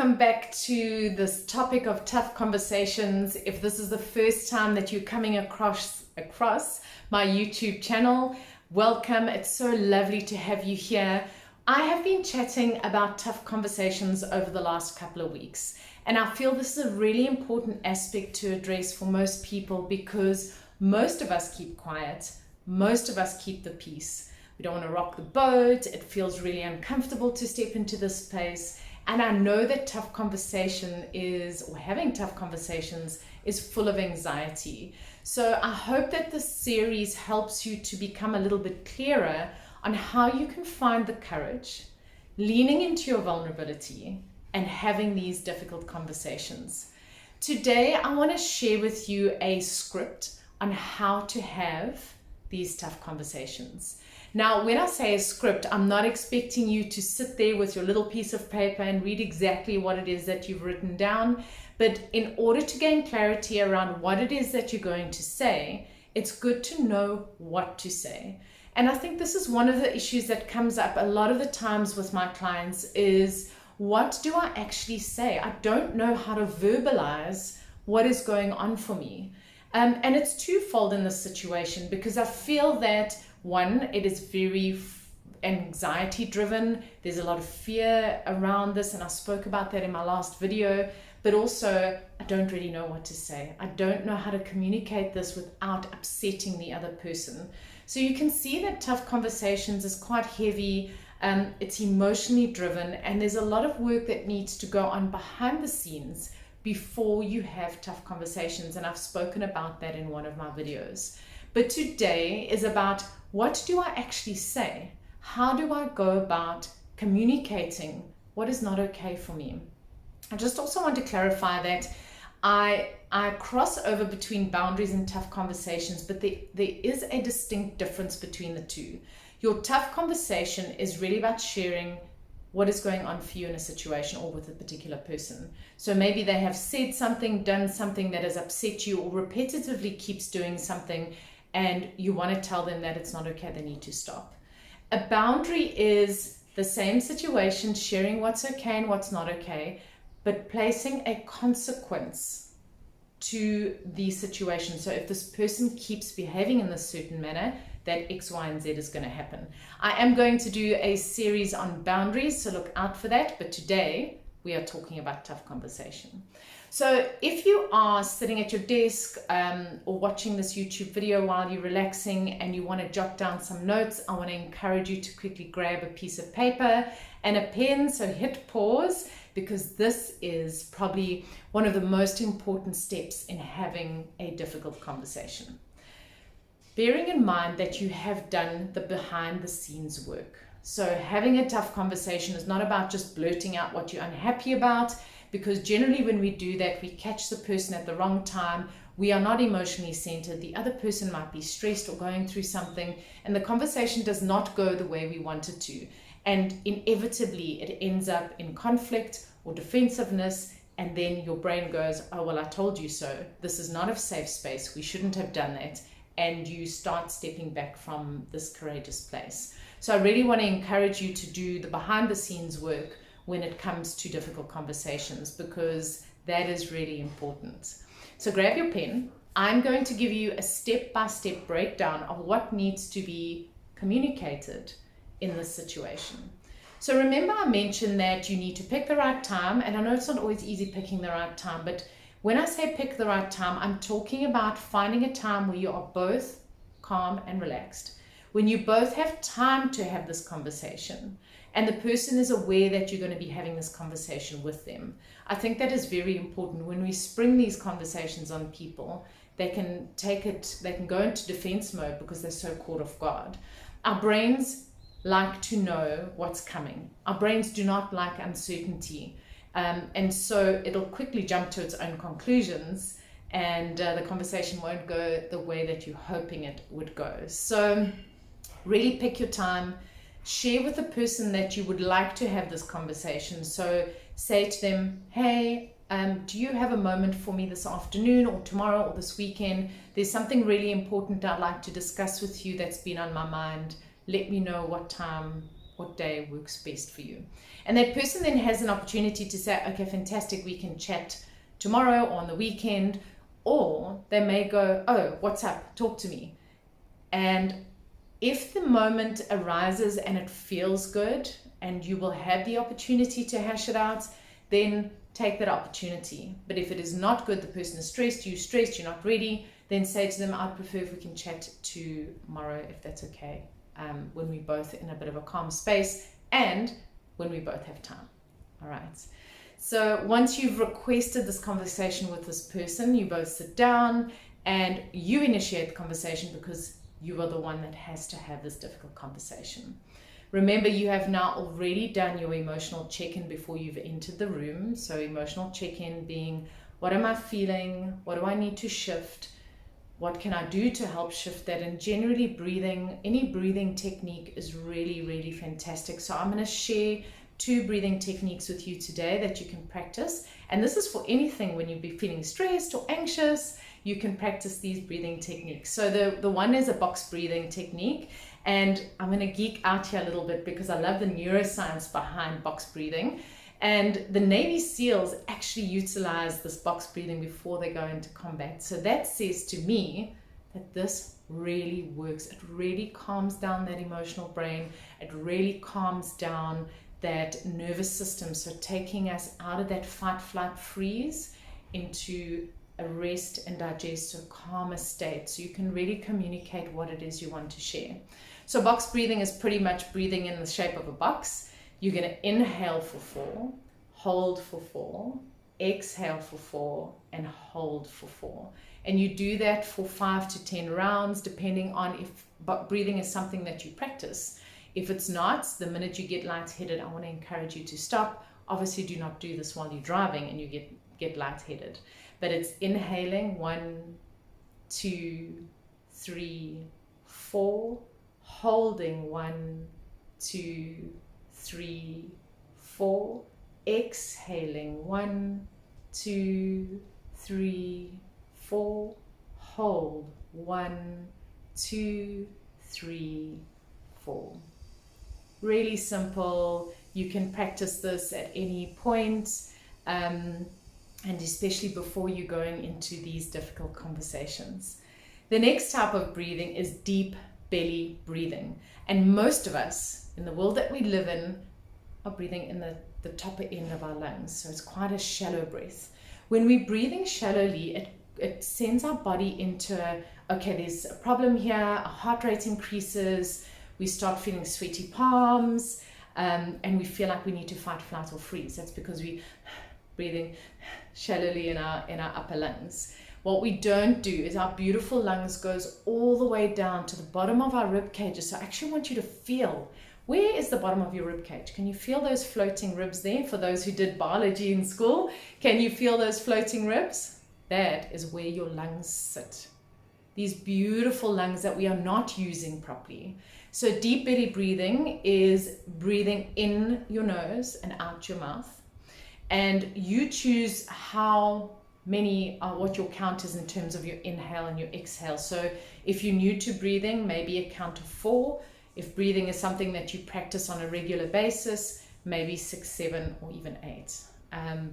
Welcome back to this topic of tough conversations. If this is the first time that you're coming across my YouTube channel, welcome. It's so lovely to have you here. I have been chatting about tough conversations over the last couple of weeks, and I feel this is a really important aspect to address for most people because most of us keep quiet, most of us keep the peace. We don't want to rock the boat. It feels really uncomfortable to step into this space. And I know that having tough conversations is full of anxiety. So I hope that this series helps you to become a little bit clearer on how you can find the courage, leaning into your vulnerability and having these difficult conversations. Today, I want to share with you a script on how to have these tough conversations. Now, when I say a script, I'm not expecting you to sit there with your little piece of paper and read exactly what it is that you've written down. But in order to gain clarity around what it is that you're going to say, it's good to know what to say. And I think this is one of the issues that comes up a lot of the times with my clients is, what do I actually say? I don't know how to verbalize what is going on for me. And it's twofold in this situation because I feel that one, it is very anxiety driven. There's a lot of fear around this, and I spoke about that in my last video, but also I don't really know what to say. I don't know how to communicate this without upsetting the other person. So you can see that tough conversations is quite heavy. It's emotionally driven, and there's a lot of work that needs to go on behind the scenes before you have tough conversations, and I've spoken about that in one of my videos. But today is about, what do I actually say? How do I go about communicating what is not okay for me? I just also want to clarify that I cross over between boundaries and tough conversations, but there is a distinct difference between the two. Your tough conversation is really about sharing what is going on for you in a situation or with a particular person. So maybe they have said something, done something that has upset you, or repetitively keeps doing something, and you want to tell them that it's not okay, they need to stop. A boundary is the same situation, sharing what's okay and what's not okay, but placing a consequence to the situation. So if this person keeps behaving in this certain manner, that X, Y, and Z is going to happen. I am going to do a series on boundaries, so look out for that. But today we are talking about tough conversation. So if you are sitting at your desk or watching this YouTube video while you're relaxing and you want to jot down some notes, I want to encourage you to quickly grab a piece of paper and a pen. So hit pause, because this is probably one of the most important steps in having a difficult conversation. Bearing in mind that you have done the behind the scenes work. So having a tough conversation is not about just blurting out what you're unhappy about, because generally when we do that, we catch the person at the wrong time. We are not emotionally centered. The other person might be stressed or going through something, and the conversation does not go the way we want it to. And inevitably it ends up in conflict or defensiveness, and then your brain goes, oh, well, I told you so. This is not a safe space. We shouldn't have done that. And you start stepping back from this courageous place. So I really want to encourage you to do the behind the scenes work when it comes to difficult conversations, because that is really important. So grab your pen. I'm going to give you a step-by-step breakdown of what needs to be communicated in this situation. So remember, I mentioned that you need to pick the right time, and I know it's not always easy picking the right time, but when I say pick the right time, I'm talking about finding a time where you are both calm and relaxed, when you both have time to have this conversation and the person is aware that you're going to be having this conversation with them. I think that is very important. When we spring these conversations on people, they can go into defense mode because they're so caught off guard. Our brains like to know what's coming. Our brains do not like uncertainty. And so it'll quickly jump to its own conclusions, and the conversation won't go the way that you're hoping it would go. So really pick your time, share with the person that you would like to have this conversation. So say to them, hey, do you have a moment for me this afternoon or tomorrow or this weekend? There's something really important I'd like to discuss with you that's been on my mind. Let me know what time what day works best for you. And that person then has an opportunity to say, okay, fantastic, we can chat tomorrow or on the weekend. Or they may go, oh, what's up? Talk to me. And if the moment arises and it feels good and you will have the opportunity to hash it out, then take that opportunity. But if it is not good, the person is stressed, you're not ready, then say to them, I'd prefer if we can chat tomorrow, if that's okay, when we're both in a bit of a calm space and when we both have time. All right. So once you've requested this conversation with this person, you both sit down and you initiate the conversation because you are the one that has to have this difficult conversation. Remember, you have now already done your emotional check-in before you've entered the room. So emotional check-in being, what am I feeling? What do I need to shift? What can I do to help shift that? And generally breathing, any breathing technique is really, really fantastic. So I'm going to share 2 breathing techniques with you today that you can practice. And this is for anything when you'll be feeling stressed or anxious, you can practice these breathing techniques. So the one is a box breathing technique. And I'm going to geek out here a little bit because I love the neuroscience behind box breathing. And the Navy SEALs actually utilize this box breathing before they go into combat. So that says to me that this really works. It really calms down that emotional brain. It really calms down that nervous system. So taking us out of that fight, flight, freeze into a rest and digest, a calmer state. So you can really communicate what it is you want to share. So box breathing is pretty much breathing in the shape of a box. You're going to inhale for 4, hold for 4, exhale for 4, and hold for 4. And you do that for 5 to 10 rounds, depending on if breathing is something that you practice. If it's not, the minute you get lightheaded, I want to encourage you to stop. Obviously, do not do this while you're driving and you get lightheaded. But it's inhaling 1, 2, 3, 4, holding 1, 2, 3, 4, exhaling 1, 2, 3, 4, hold 1, 2, 3, 4. Really simple. You can practice this at any point, and especially before you're going into these difficult conversations. The next type of breathing is deep belly breathing. And most of us in the world that we live in are breathing in the top end of our lungs. So it's quite a shallow breath. When we're breathing shallowly, it sends our body into, okay, there's a problem here, our heart rate increases, we start feeling sweaty palms, and we feel like we need to fight, flight, or freeze. That's because we're breathing shallowly in our upper lungs. What we don't do is our beautiful lungs goes all the way down to the bottom of our rib cages. So I actually want you to feel, where is the bottom of your rib cage? Can you feel those floating ribs there? For those who did biology in school, can you feel those floating ribs? That is where your lungs sit. These beautiful lungs that we are not using properly. So deep belly breathing is breathing in your nose and out your mouth. And you choose how many, what your count is in terms of your inhale and your exhale. So if you're new to breathing, maybe a count of 4. If breathing is something that you practice on a regular basis, maybe 6, 7, or even 8.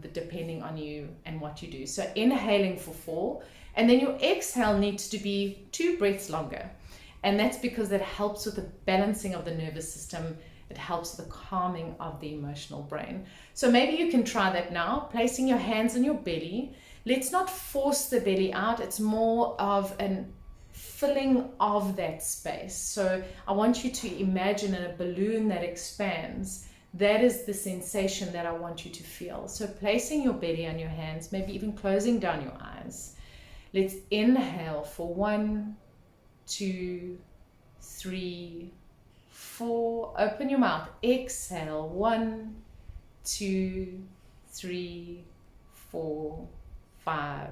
But depending on you and what you do. So inhaling for 4, and then your exhale needs to be 2 breaths longer. And that's because that helps with the balancing of the nervous system. It helps with the calming of the emotional brain. So maybe you can try that now, placing your hands on your belly. Let's not force the belly out. It's more of an filling of that space. So I want you to imagine a balloon that expands. That is the sensation that I want you to feel. So placing your belly on your hands, maybe even closing down your eyes. Let's inhale for 1, 2, 3, 4. Open your mouth. Exhale. 1, 2, 3, 4, 5,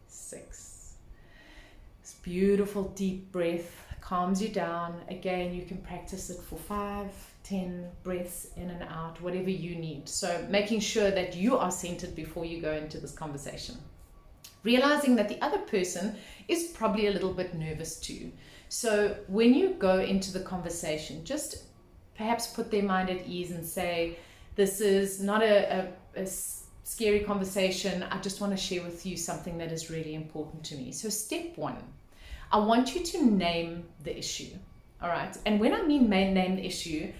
6. This beautiful deep breath calms you down. Again, you can practice it for 5, 10 breaths in and out, whatever you need. So making sure that you are centered before you go into this conversation. Realizing that the other person is probably a little bit nervous too. So when you go into the conversation, just perhaps put their mind at ease and say, this is not a scary conversation. I just want to share with you something that is really important to me. So step 1, I want you to name the issue. All right. And when I mean name the issue,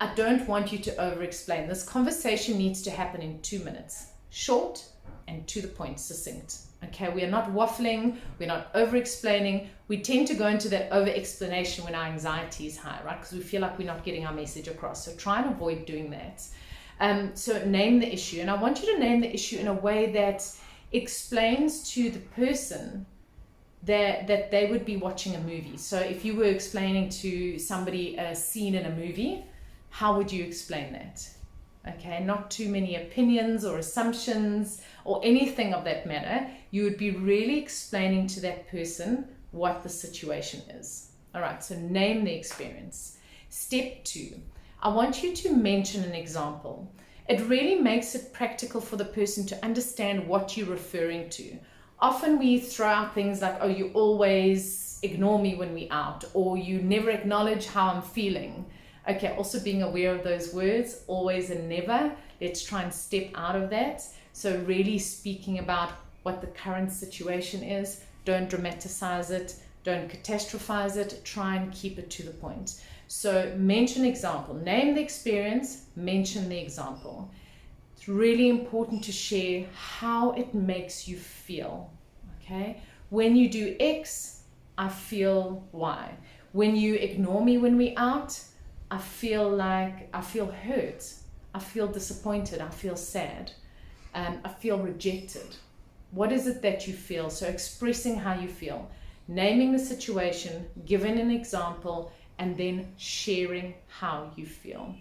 I don't want you to over-explain. This conversation needs to happen in 2 minutes. Short and to the point, succinct. Okay, we are not waffling, we're not over-explaining. We tend to go into that over-explanation when our anxiety is high, right? Because we feel like we're not getting our message across. So try and avoid doing that. So name the issue. And I want you to name the issue in a way that explains to the person that they would be watching a movie. So if you were explaining to somebody a scene in a movie, how would you explain that? Okay, not too many opinions or assumptions or anything of that matter. You would be really explaining to that person what the situation is. All right, so name the experience. Step 2, I want you to mention an example. It really makes it practical for the person to understand what you're referring to. Often we throw out things like, oh, you always ignore me when we're out, or you never acknowledge how I'm feeling. Okay, also being aware of those words, always and never. Let's try and step out of that. So really speaking about what the current situation is. Don't dramatize it. Don't catastrophize it. Try and keep it to the point. So mention example. Name the experience. Mention the example. It's really important to share how it makes you feel. Okay? When you do X, I feel Y. When you ignore me when we're out, I feel hurt, I feel disappointed, I feel sad, I feel rejected. What is it that you feel? So expressing how you feel, naming the situation, giving an example, and then sharing how you feel.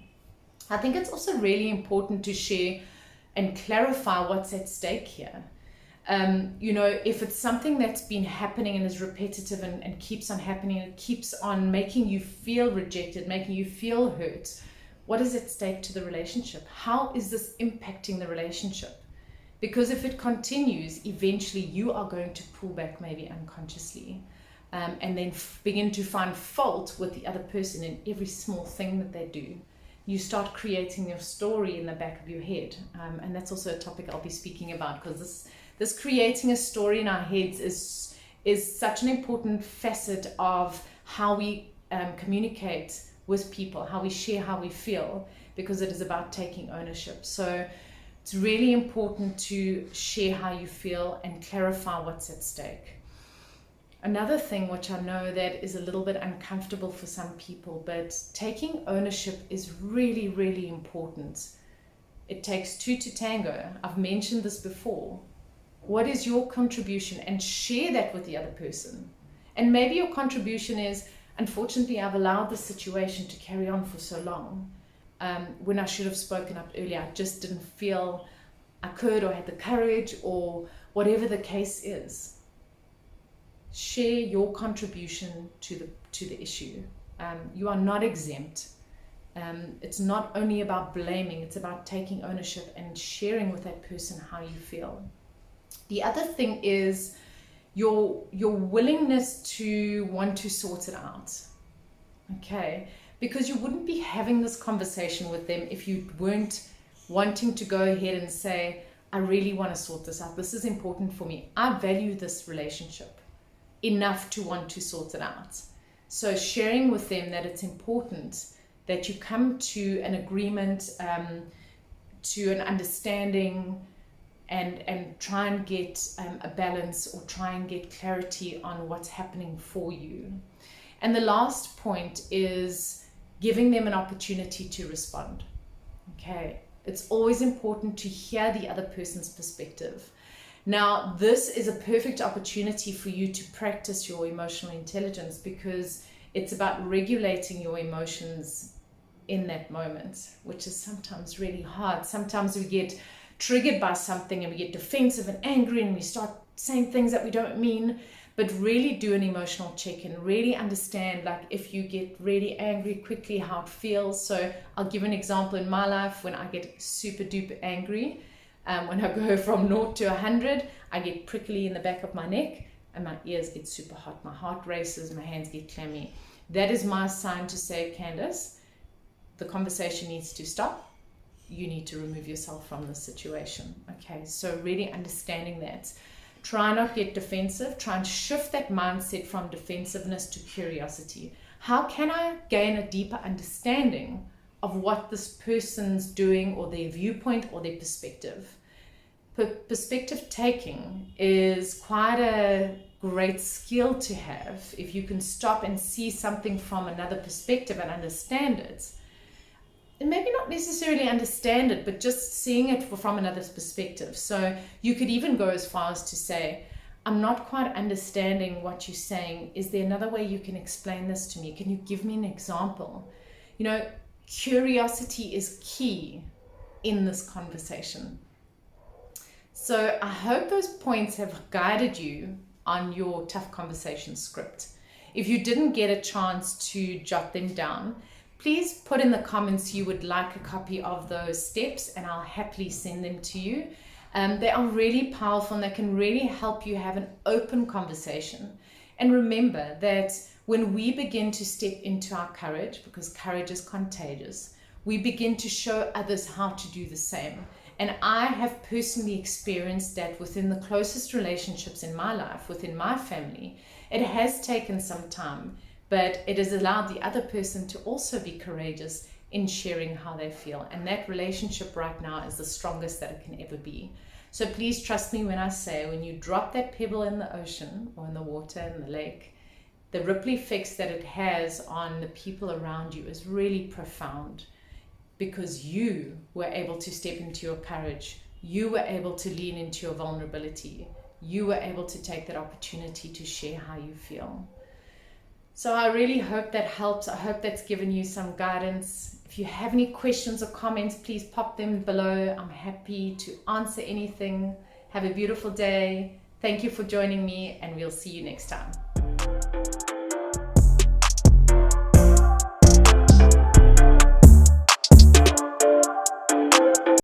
I think it's also really important to share and clarify what's at stake here. If it's something that's been happening and is repetitive and keeps on happening, and it keeps on making you feel rejected, making you feel hurt, what is at stake to the relationship? How is this impacting the relationship? Because if it continues, eventually you are going to pull back, maybe unconsciously, and then begin to find fault with the other person in every small thing that they do. You start creating your story in the back of your head. And that's also a topic I'll be speaking about, because this creating a story in our heads is such an important facet of how we communicate with people, how we share how we feel, because it is about taking ownership. So it's really important to share how you feel and clarify what's at stake. Another thing which I know that is a little bit uncomfortable for some people, but taking ownership is really, really important. It takes 2 to tango. I've mentioned this before. What is your contribution? And share that with the other person. And maybe your contribution is, unfortunately, I've allowed the situation to carry on for so long. When I should have spoken up earlier, I just didn't feel I could or had the courage, or whatever the case is. Share your contribution to the issue. You are not exempt. It's not only about blaming, it's about taking ownership and sharing with that person how you feel. The other thing is your willingness to want to sort it out. Okay? Because you wouldn't be having this conversation with them if you weren't wanting to go ahead and say, I really want to sort this out. This is important for me. I value this relationship enough to want to sort it out. So sharing with them that it's important that you come to an agreement, to an understanding, and try and get a balance, or try and get clarity on what's happening for you. And the last point is giving them an opportunity to respond. Okay, it's always important to hear the other person's perspective. Now, this is a perfect opportunity for you to practice your emotional intelligence, because it's about regulating your emotions in that moment, which is sometimes really hard. Sometimes we get triggered by something and we get defensive and angry and we start saying things that we don't mean. But really do an emotional check and really understand, like, if you get really angry quickly, how it feels. So I'll give an example in my life. When I get super duper angry, when I go from 0 to 100, I get prickly in the back of my neck and my ears get super hot. My heart races, my hands get clammy. That is my sign to say, Candace, the conversation needs to stop. You need to remove yourself from the situation. Okay, so really understanding that. Try not get defensive. Try and shift that mindset from defensiveness to curiosity. How can I gain a deeper understanding of what this person's doing, or their viewpoint, or their perspective? Perspective taking is quite a great skill to have. If you can stop and see something from another perspective and understand it, and maybe not necessarily understand it, but just seeing it from another perspective. So you could even go as far as to say, I'm not quite understanding what you're saying. Is there another way you can explain this to me? Can you give me an example? You know, curiosity is key in this conversation. So I hope those points have guided you on your tough conversation script. If you didn't get a chance to jot them down, please put in the comments you would like a copy of those steps, and I'll happily send them to you. They are really powerful, and they can really help you have an open conversation. And remember that when we begin to step into our courage, because courage is contagious, we begin to show others how to do the same. And I have personally experienced that within the closest relationships in my life, within my family. It has taken some time, but it has allowed the other person to also be courageous in sharing how they feel. And that relationship right now is the strongest that it can ever be. So please trust me when I say, when you drop that pebble in the ocean or in the water, in the lake, the ripple effects that it has on the people around you is really profound, because you were able to step into your courage. You were able to lean into your vulnerability. You were able to take that opportunity to share how you feel. So I really hope that helps. I hope that's given you some guidance. If you have any questions or comments, please pop them below. I'm happy to answer anything. Have a beautiful day. Thank you for joining me, and we'll see you next time.